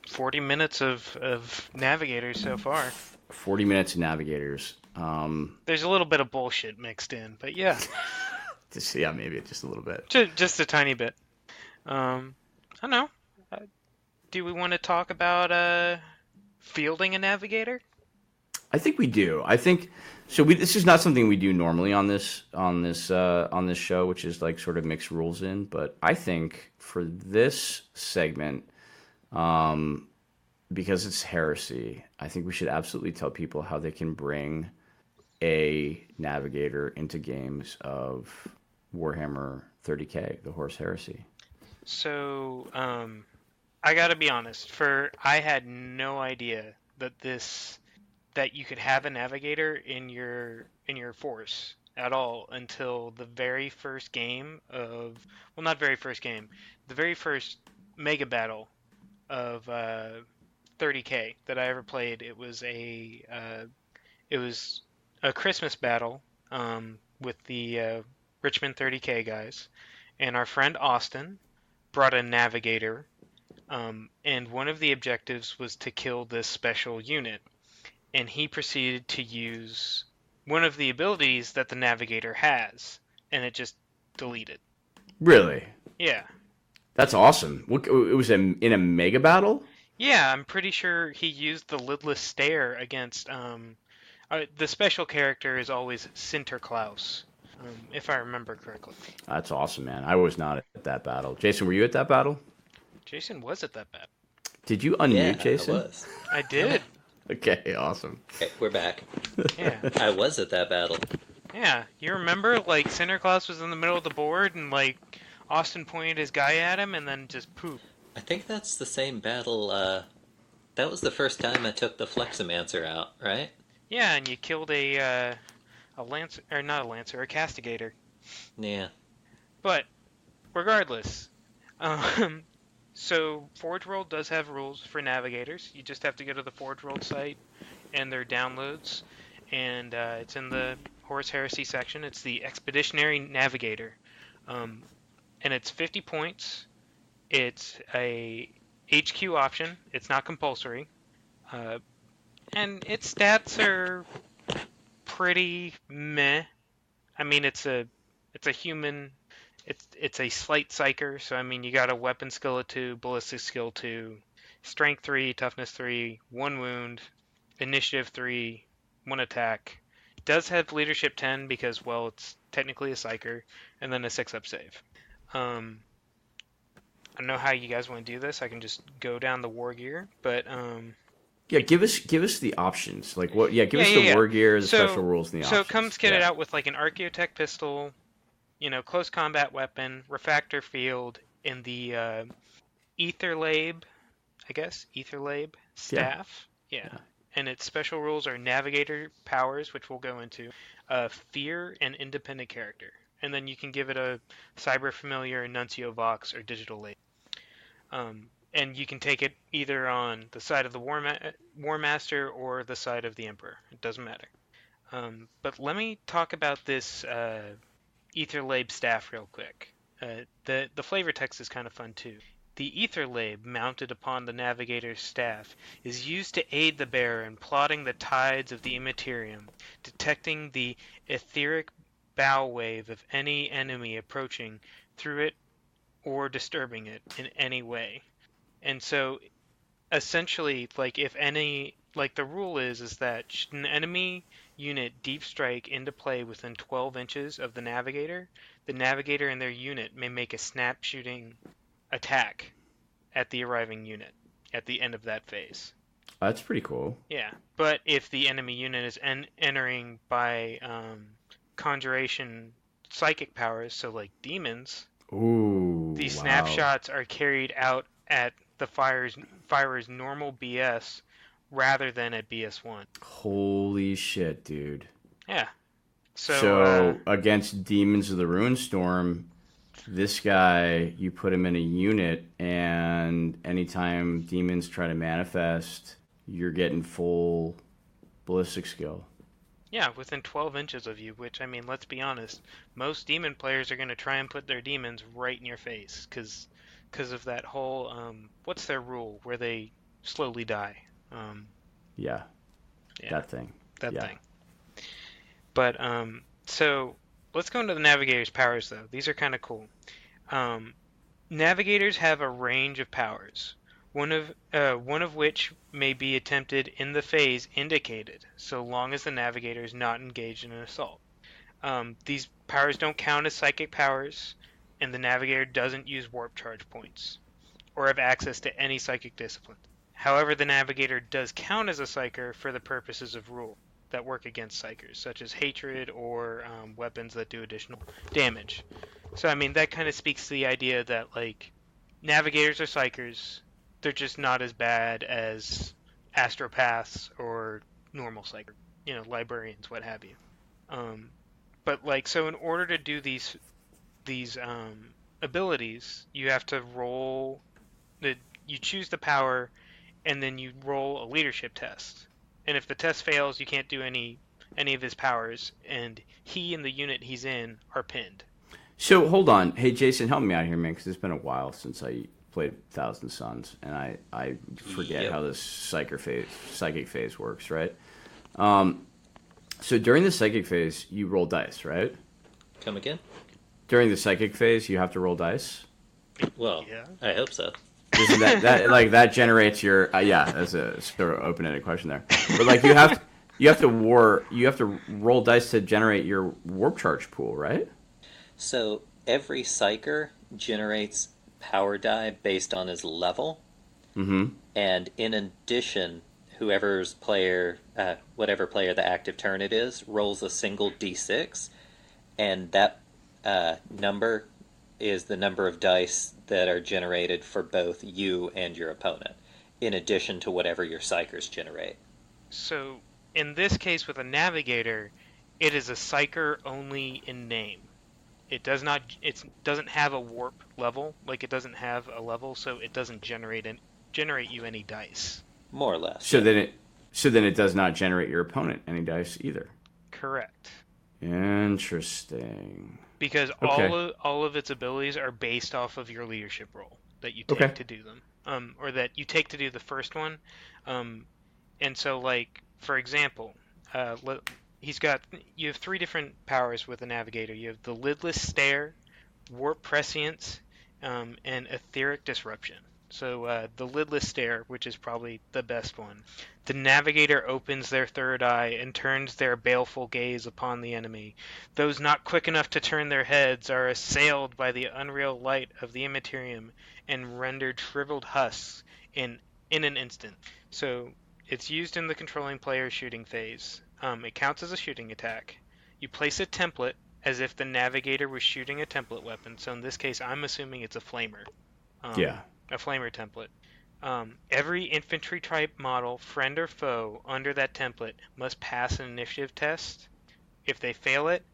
S3: 40 minutes of Navigators so far.
S4: 40 minutes of Navigators.
S3: There's a little bit of bullshit mixed in, but yeah.
S4: Maybe just a little bit.
S3: Just a tiny bit. I don't know. Do we want to talk about fielding a Navigator?
S4: I think we do. I think so. This is not something we do normally on this show, which is like sort of mix rules in. But I think for this segment, because it's Heresy, I think we should absolutely tell people how they can bring a Navigator into games of Warhammer 30K, the Horse Heresy.
S3: So, I gotta be honest. I had no idea that you could have a Navigator in your force at all until the very first game the very first mega battle of 30K that I ever played. It was a Christmas battle with the Richmond 30K guys, and our friend Austin brought a Navigator, and one of the objectives was to kill this special unit, and he proceeded to use one of the abilities that the Navigator has, and it just deleted.
S4: Really?
S3: Yeah.
S4: That's awesome. It was in a mega battle?
S3: Yeah, I'm pretty sure he used the lidless stare against the special character is always Sinterklaas, if I remember correctly.
S4: That's awesome, man. I was not at that battle. Jason, were you at that battle?
S3: Jason was at that battle.
S4: Did you unmute,
S2: Yeah,
S4: Jason?
S2: I was.
S3: I did.
S4: Okay, awesome.
S2: Okay, we're back.
S3: Yeah.
S2: I was at that battle.
S3: Yeah, you remember, like, Sinterklaas was in the middle of the board, and, like, Austin pointed his guy at him, and then just poof.
S2: I think that's the same battle. That was the first time I took the Flexomancer out, right?
S3: Yeah, and you killed a lancer, or not a lancer, a castigator.
S2: Yeah.
S3: But regardless, so Forge World does have rules for Navigators. You just have to go to the Forge World site and their downloads, and it's in the Horus Heresy section. It's the Expeditionary Navigator, and it's 50 points. It's a HQ option. It's not compulsory, and its stats are pretty meh. I mean, it's a human. It's a slight psyker, so I mean, you got a weapon skill of 2, ballistic skill 2, strength 3, toughness 3, 1 wound, initiative 3, 1 attack, does have leadership 10 because, well, it's technically a psyker, and then a 6-up save. I don't know how you guys want to do this. I can just go down the war gear, but
S4: Yeah, give us the options. Like what? Yeah, give us the war gear, the special rules, and the
S3: options. So
S4: options.
S3: it comes kitted out with like an Archaeotech pistol, close combat weapon, refractor field, and the Etherlabe, I guess, Etherlabe staff. Yeah. And its special rules are Navigator powers, which we'll go into, Fear, and Independent character. And then you can give it a Cyber Familiar, Nuncio Vox, or Digital Lab. And you can take it either on the side of the War Master or the side of the Emperor. It doesn't matter. But let me talk about this Etherlabe staff real quick. The flavor text is kind of fun too. The Etherlabe, mounted upon the Navigator's staff, is used to aid the bearer in plotting the tides of the Immaterium, detecting the etheric bow wave of any enemy approaching through it or disturbing it in any way. And so, essentially, like, if any, like, the rule is that should an enemy unit deep strike into play within 12 inches of the Navigator and their unit may make a snap shooting attack at the arriving unit at the end of that phase.
S4: That's pretty cool.
S3: Yeah, but if the enemy unit is entering by conjuration psychic powers, so like demons, these snapshots are carried out at the firer's normal BS rather than at BS1.
S4: Holy shit, dude.
S3: Yeah.
S4: So against Demons of the Ruinstorm, this guy, you put him in a unit, and anytime demons try to manifest, you're getting full ballistic skill.
S3: Yeah, within 12 inches of you, which, I mean, let's be honest, most demon players are going to try and put their demons right in your face, because of that whole, what's their rule, where they slowly die?
S4: That thing.
S3: That thing. But, so, let's go into the Navigator's powers, though. These are kind of cool. Navigators have a range of powers, one of which may be attempted in the phase indicated, so long as the Navigator is not engaged in an assault. These powers don't count as psychic powers, and the Navigator doesn't use warp charge points, or have access to any psychic discipline. However, the Navigator does count as a psyker for the purposes of rule that work against psykers, such as hatred or weapons that do additional damage. So, I mean, that kind of speaks to the idea that, like, Navigators are psykers, they're just not as bad as astropaths or normal psykers, librarians, what have you. But, like, so in order to do these abilities, you have to roll, you choose the power, and then you roll a leadership test. And if the test fails, you can't do any of his powers, and he and the unit he's in are pinned.
S4: So, hold on. Hey, Jason, help me out here, man, because it's been a while since I played Thousand Suns, and I forget how this psychic phase works, right? So during the psychic phase, you roll dice, right?
S2: Come again?
S4: During the psychic phase, you have to roll dice?
S2: Well, yeah. I hope so.
S4: Isn't that generates your that's a sort of open-ended question there. But like you have to roll dice to generate your warp charge pool, right?
S2: So every psyker generates power die based on his level.
S4: Mm-hmm.
S2: And in addition, whatever player the active turn it is, rolls a single d6, and that number is the number of dice that are generated for both you and your opponent, in addition to whatever your psykers generate.
S3: So, in this case with a Navigator, it is a psyker only in name. It doesn't have a warp level, like it doesn't have a level, so it doesn't generate you any dice.
S2: More or less.
S4: So then it does not generate your opponent any dice either.
S3: Correct.
S4: Interesting.
S3: Because all of its abilities are based off of your leadership roll that you take to do them, or that you take to do the first one. And so, like, for example, you have 3 different powers with the Navigator. You have the Lidless Stare, Warp Prescience, and Etheric Disruption. So the lidless stare, which is probably the best one. The navigator opens their third eye and turns their baleful gaze upon the enemy. Those not quick enough to turn their heads are assailed by the unreal light of the immaterium and rendered shriveled husks in an instant. So it's used in the controlling player shooting phase. It counts as a shooting attack. You place a template as if the navigator was shooting a template weapon. So in this case, I'm assuming it's a flamer.
S4: Yeah.
S3: A flamer template. Every infantry type model, friend or foe, under that template must pass an initiative test. If they fail it,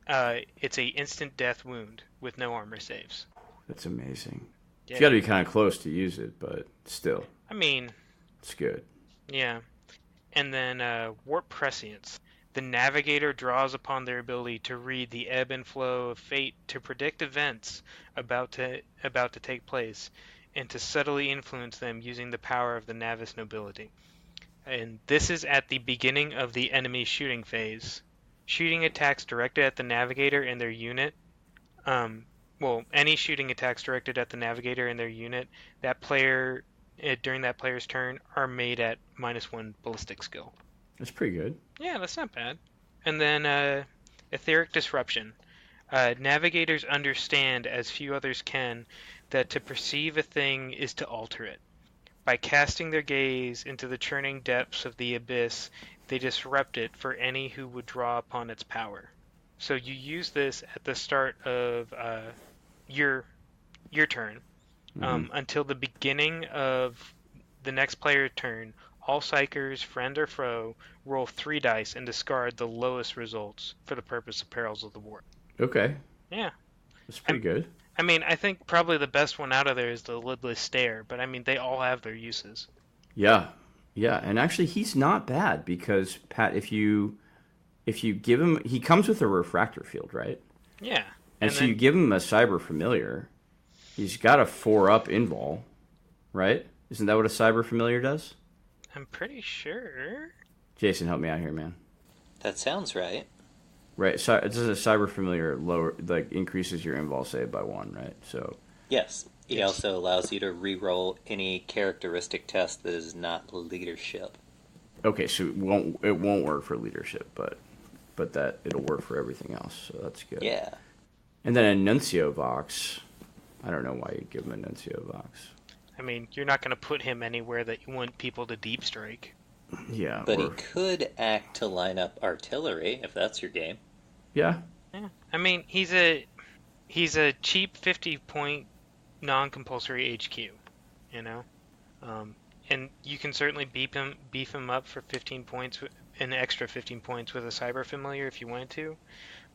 S3: it's a instant death wound with no armor saves.
S4: That's amazing.
S3: Yeah.
S4: You got to be kind of close to use it, but still.
S3: I mean,
S4: it's good.
S3: Yeah. And then warp prescience. The navigator draws upon their ability to read the ebb and flow of fate, to predict events about to take place, and to subtly influence them using the power of the Navis nobility. And this is at the beginning of the enemy shooting phase. Shooting attacks directed at the navigator and their unit. Any shooting attacks directed at the navigator and their unit, that player during that player's turn are made at -1 ballistic skill.
S4: That's pretty good.
S3: Yeah, that's not bad. And then etheric disruption. Navigators understand, as few others can, that to perceive a thing is to alter it. By casting their gaze into the churning depths of the abyss, they disrupt it for any who would draw upon its power. So you use this at the start of your turn. Until the beginning of the next player's turn, all psychers, friend or foe, roll 3 dice and discard the lowest results for the purpose of Perils of the Warp.
S4: Okay.
S3: Yeah.
S4: That's pretty good.
S3: I mean, I think probably the best one out of there is the lidless stare, but I mean, they all have their uses.
S4: Yeah. Yeah, and actually he's not bad because, Pat, if you give him... He comes with a refractor field, right?
S3: Yeah.
S4: And so you give him a cyber familiar. He's got a 4-up invul, right? Isn't that what a cyber familiar does?
S3: I'm pretty sure.
S4: Jason, help me out here, man.
S2: That sounds right.
S4: Right, so this is a cyber familiar increases your invul save by 1, right? So
S2: yes, he also allows you to re-roll any characteristic test that is not leadership.
S4: Okay, so it won't work for leadership, but that it'll work for everything else. So that's good.
S2: Yeah.
S4: And then a Nuncio Vox. I don't know why you'd give him a Nuncio Vox.
S3: I mean, you're not going to put him anywhere that you want people to deep strike.
S4: Yeah,
S2: but he could act to line up artillery if that's your game.
S4: Yeah.
S3: Yeah. I mean, he's a cheap 50-point non-compulsory HQ, you know, and you can certainly beef him up for 15 points, an extra 15 points with a cyber familiar if you wanted to,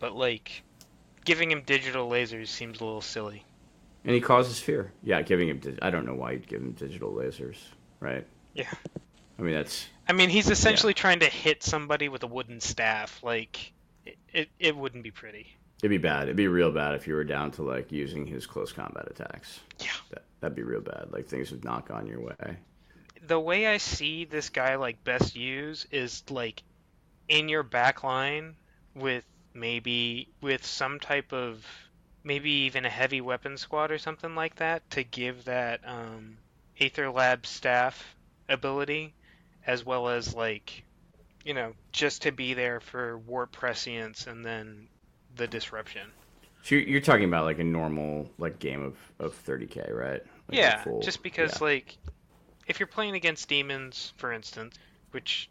S3: but like giving him digital lasers seems a little silly.
S4: And he causes fear. Yeah, giving him... I don't know why you'd give him digital lasers, right?
S3: Yeah.
S4: I mean, that's...
S3: I mean, he's essentially trying to hit somebody with a wooden staff. Like, it wouldn't be pretty.
S4: It'd be bad. It'd be real bad if you were down to, like, using his close combat attacks.
S3: Yeah.
S4: That'd be real bad. Like, things would knock on your way.
S3: The way I see this guy, like, best use is, like, in your back line with some type of... maybe even a heavy weapon squad or something like that to give that Aether Lab staff ability, as well as, like, you know, just to be there for warp prescience and then the disruption.
S4: So you're talking about, like, a normal, like, game of 30k, right? Like
S3: yeah, just because,
S4: yeah.
S3: Like, if you're playing against demons, for instance, which,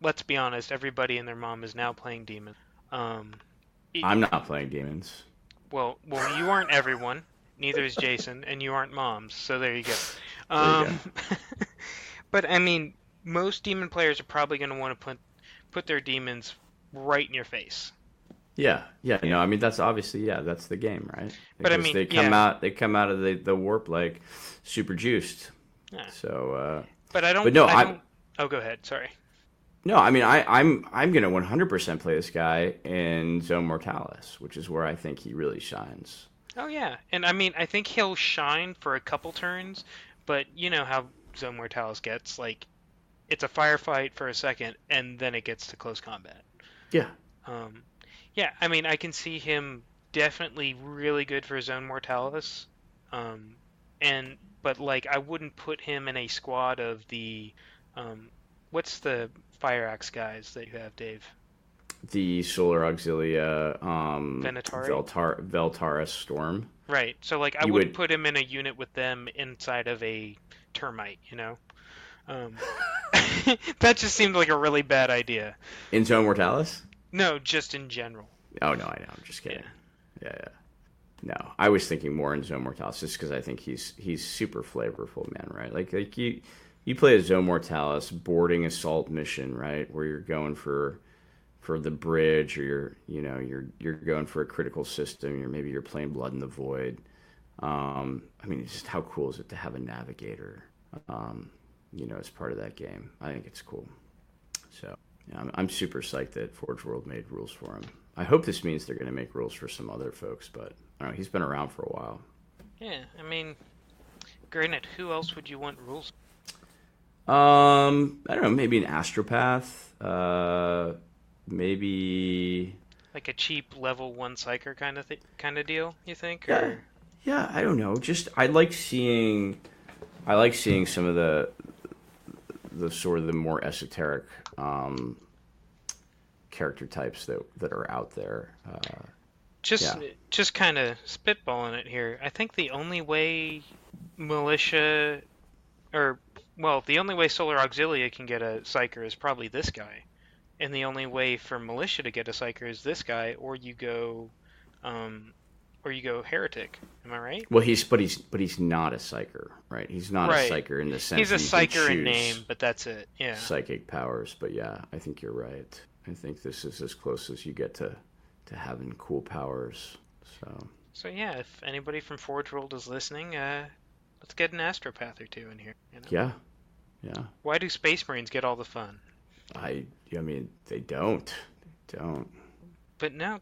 S3: let's be honest, everybody and their mom is now playing demons.
S4: I'm not playing demons.
S3: Well, you aren't everyone. Neither is Jason, and you aren't moms. So there you go.
S4: There you go.
S3: But I mean, most demon players are probably going to want to put their demons right in your face.
S4: Yeah. No, I mean that's obviously that's the game, right? Because
S3: but I mean,
S4: they come out of the warp like super juiced. Yeah. So. But I don't.
S3: Oh, go ahead. Sorry.
S4: No, I mean I'm gonna 100% play this guy in Zone Mortalis, which is where I think he really shines.
S3: Oh yeah, and I mean I think he'll shine for a couple turns, but you know how Zone Mortalis gets, like, it's a firefight for a second and then it gets to close combat.
S4: Yeah.
S3: Yeah, I mean I can see him definitely really good for Zone Mortalis, and but like I wouldn't put him in a squad of the, what's the Fire Axe guys that you have, Dave?
S4: The Solar Auxilia,
S3: Venatari?
S4: Veltaris Storm.
S3: Right. So like I wouldn't put him in a unit with them inside of a termite, you know? That just seemed like a really bad idea.
S4: In Zone Mortalis?
S3: No, just in general.
S4: Oh no, I know. I'm just kidding. Yeah. No, I was thinking more in Zone Mortalis just because I think he's super flavorful, man. Right? Like you play a Zone Mortalis boarding assault mission, right, where you're going for the bridge, or you're going for a critical system. Maybe you're playing Blood in the Void. I mean, it's just how cool is it to have a Navigator, as part of that game. I think it's cool. So yeah, I'm super psyched that Forge World made rules for him. I hope this means they're going to make rules for some other folks, but I don't know. He's been around for a while.
S3: Yeah, I mean, granted, who else would you want rules?
S4: I don't know. Maybe an Astropath. Maybe
S3: like a cheap level 1 psyker kind of deal. You think?
S4: Yeah.
S3: Or...
S4: Yeah, I don't know. Just I like seeing some of the sort of the more esoteric character types that are out there.
S3: Just kind of spitballing it here. I think the only way militia, the only way Solar Auxilia can get a psyker is probably this guy, and the only way for militia to get a psyker is this guy, or you go heretic. Am I right?
S4: Well, he's not a psyker, right? He's not a psyker in the sense
S3: he's a psyker in name, but that's it. Yeah.
S4: Psychic powers, but yeah, I think you're right. I think this is as close as you get to having cool powers. So
S3: yeah, if anybody from Forge World is listening, let's get an Astropath or two in here.
S4: Yeah.
S3: Why do Space Marines get all the fun?
S4: I mean, they don't.
S3: But no,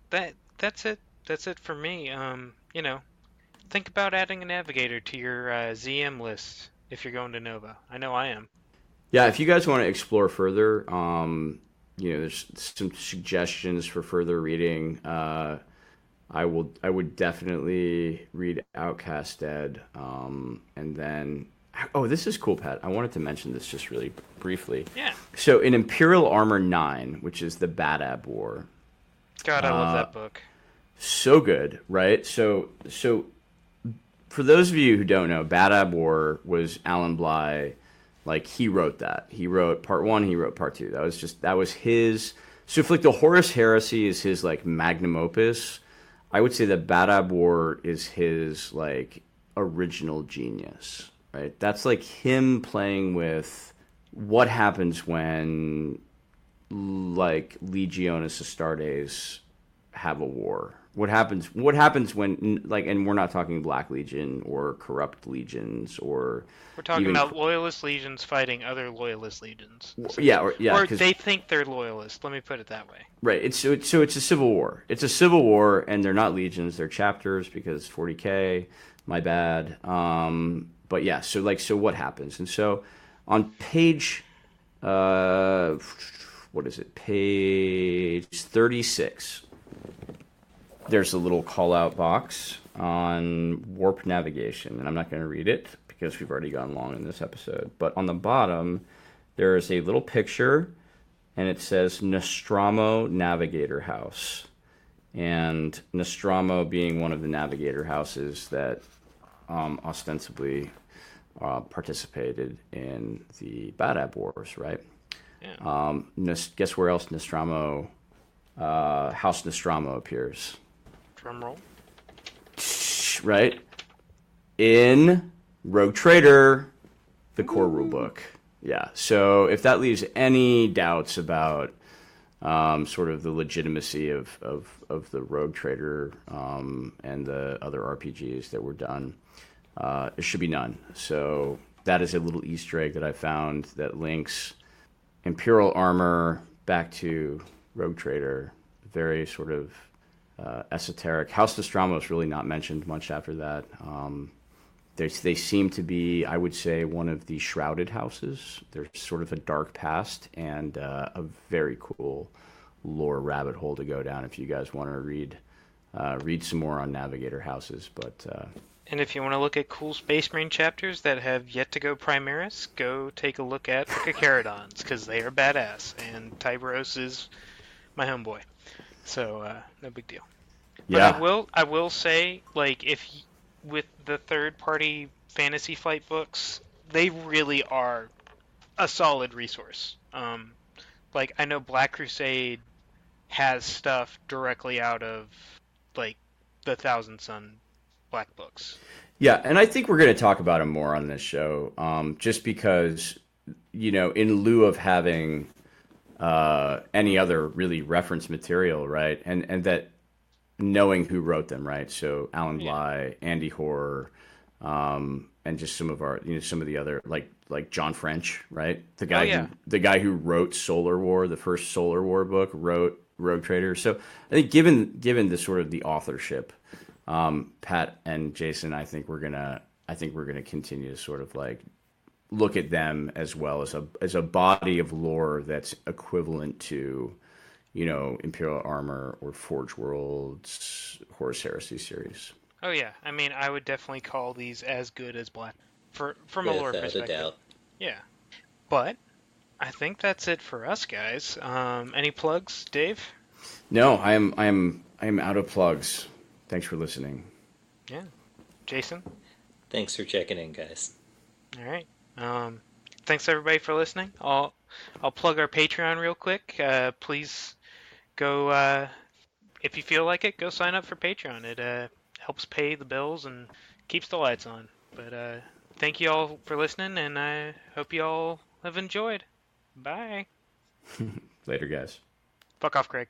S3: that's it. That's it for me. Think about adding a Navigator to your ZM list if you're going to Nova. I know I am.
S4: Yeah, if you guys want to explore further, there's some suggestions for further reading. I would definitely read Outcast Dead, and then this is cool, Pat. I wanted to mention this just really briefly.
S3: Yeah.
S4: So in Imperial Armor 9, which is the Badab War.
S3: God, I love that book.
S4: So good, right? So for those of you who don't know, Badab War was Alan Bly. Like, he wrote that. He wrote part 1, he wrote part 2. That was his. So if like the Horus Heresy is his like magnum opus, I would say that Badab War is his like original genius, right? That's like him playing with what happens when like Legionis Astartes have a war. What happens when, like, and we're not talking Black Legion or corrupt legions, or
S3: we're talking about loyalist legions fighting other loyalist legions.
S4: Or
S3: they think they're loyalist. Let me put it that way.
S4: Right. It's a civil war. It's a civil war, and they're not legions. They're chapters because 40K. My bad. But yeah. So what happens? And so on page, what is it? Page 36. There's a little call-out box on warp navigation, and I'm not going to read it because we've already gone long in this episode. But on the bottom, there is a little picture, and it says Nostromo Navigator House. And Nostromo being one of the Navigator houses that ostensibly participated in the Badab Wars, right?
S3: Yeah.
S4: Guess where else Nostromo, House Nostromo appears?
S3: Drum roll.
S4: Right? In Rogue Trader, the core rulebook. Yeah. So if that leaves any doubts about sort of the legitimacy of the Rogue Trader and the other RPGs that were done, it should be none. So that is a little Easter egg that I found that links Imperial Armor back to Rogue Trader. Very sort of esoteric. House Nostromo is really not mentioned much after that. They seem to be, I would say, one of the shrouded houses. They're sort of a dark past and a very cool lore rabbit hole to go down if you guys want to read some more on Navigator houses. But
S3: And if you want to look at cool Space Marine chapters that have yet to go Primaris, go take a look at the Carcharodons, because they are badass, and Tyberos is my homeboy. So, no big deal. But
S4: Yeah.
S3: I will say, like, with the third-party Fantasy Flight books, they really are a solid resource. Like, I know Black Crusade has stuff directly out of, like, the Thousand Sun Black books.
S4: Yeah, and I think we're going to talk about him more on this show, just because, in lieu of having any other really reference material, right? And that knowing who wrote them, right? So Alan Bly, Andy Hoare, and just some of our, some of the other, like John French, right? The guy who wrote Solar War, the first Solar War book, wrote Rogue Trader. So I think given the sort of the authorship, Pat and Jason, I think we're gonna continue to sort of like look at them as well as a body of lore that's equivalent to, Imperial Armor or Forge Worlds, Horus Heresy series.
S3: Oh yeah, I mean, I would definitely call these as good as Black from a lore
S2: Without a
S3: perspective.
S2: doubt.
S3: Yeah, but I think that's it for us, guys. Any plugs, Dave?
S4: No, I am out of plugs. Thanks for listening.
S3: Yeah, Jason.
S2: Thanks for checking in, guys.
S3: All right. Thanks everybody for listening. I'll plug our Patreon real quick. Please go if you feel like it. Go sign up for Patreon. It helps pay the bills and keeps the lights on. But thank you all for listening, and I hope you all have enjoyed. Bye.
S4: Later, guys.
S3: Fuck off, Craig.